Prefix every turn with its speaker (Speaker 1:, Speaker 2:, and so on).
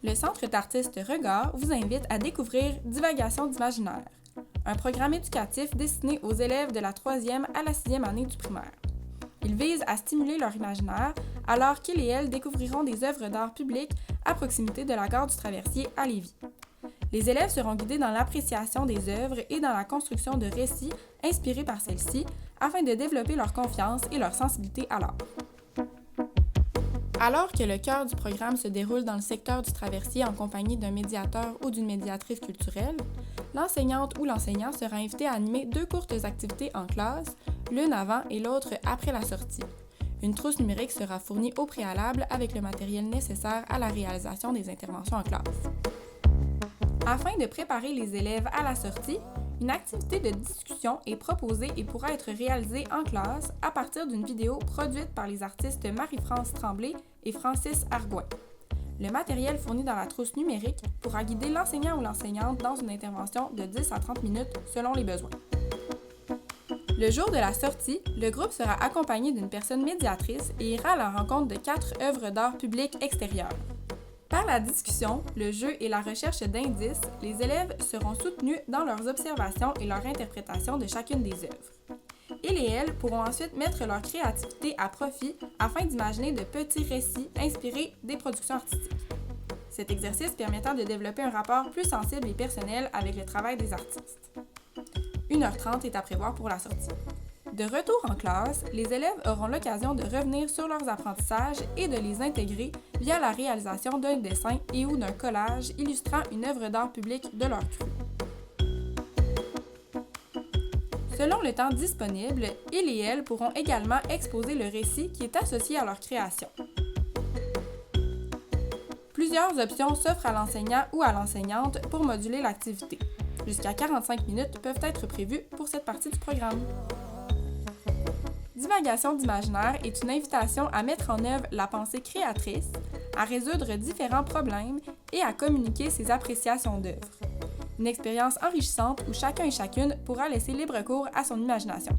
Speaker 1: Le Centre d'artistes Regard vous invite à découvrir Divagation d'imaginaire, un programme éducatif destiné aux élèves de la 3e à la 6e année du primaire. Il vise à stimuler leur imaginaire alors qu'ils et elles découvriront des œuvres d'art publiques à proximité de la gare du Traversier à Lévis. Les élèves seront guidés dans l'appréciation des œuvres et dans la construction de récits inspirés par celles-ci afin de développer leur confiance et leur sensibilité à l'art. Alors que le cœur du programme se déroule dans le secteur du Traversier en compagnie d'un médiateur ou d'une médiatrice culturelle, l'enseignante ou l'enseignant sera invité à animer 2 courtes activités en classe, l'une avant et l'autre après la sortie. Une trousse numérique sera fournie au préalable avec le matériel nécessaire à la réalisation des interventions en classe. Afin de préparer les élèves à la sortie, une activité de discussion est proposée et pourra être réalisée en classe à partir d'une vidéo produite par les artistes Marie-France Tremblay et Francis Argouin. Le matériel fourni dans la trousse numérique pourra guider l'enseignant ou l'enseignante dans une intervention de 10 à 30 minutes selon les besoins. Le jour de la sortie, le groupe sera accompagné d'une personne médiatrice et ira à la rencontre de 4 œuvres d'art public extérieures. Par la discussion, le jeu et la recherche d'indices, les élèves seront soutenus dans leurs observations et leur interprétation de chacune des œuvres. Ils et elles pourront ensuite mettre leur créativité à profit afin d'imaginer de petits récits inspirés des productions artistiques. Cet exercice permettant de développer un rapport plus sensible et personnel avec le travail des artistes. 1h30 est à prévoir pour la sortie. De retour en classe, les élèves auront l'occasion de revenir sur leurs apprentissages et de les intégrer via la réalisation d'un dessin et ou d'un collage illustrant une œuvre d'art public de leur cru. Selon le temps disponible, ils et elles pourront également exposer le récit qui est associé à leur création. Plusieurs options s'offrent à l'enseignant ou à l'enseignante pour moduler l'activité. Jusqu'à 45 minutes peuvent être prévues pour cette partie du programme. Divagation d'imaginaire est une invitation à mettre en œuvre la pensée créatrice, à résoudre différents problèmes et à communiquer ses appréciations d'œuvres. Une expérience enrichissante où chacun et chacune pourra laisser libre cours à son imagination.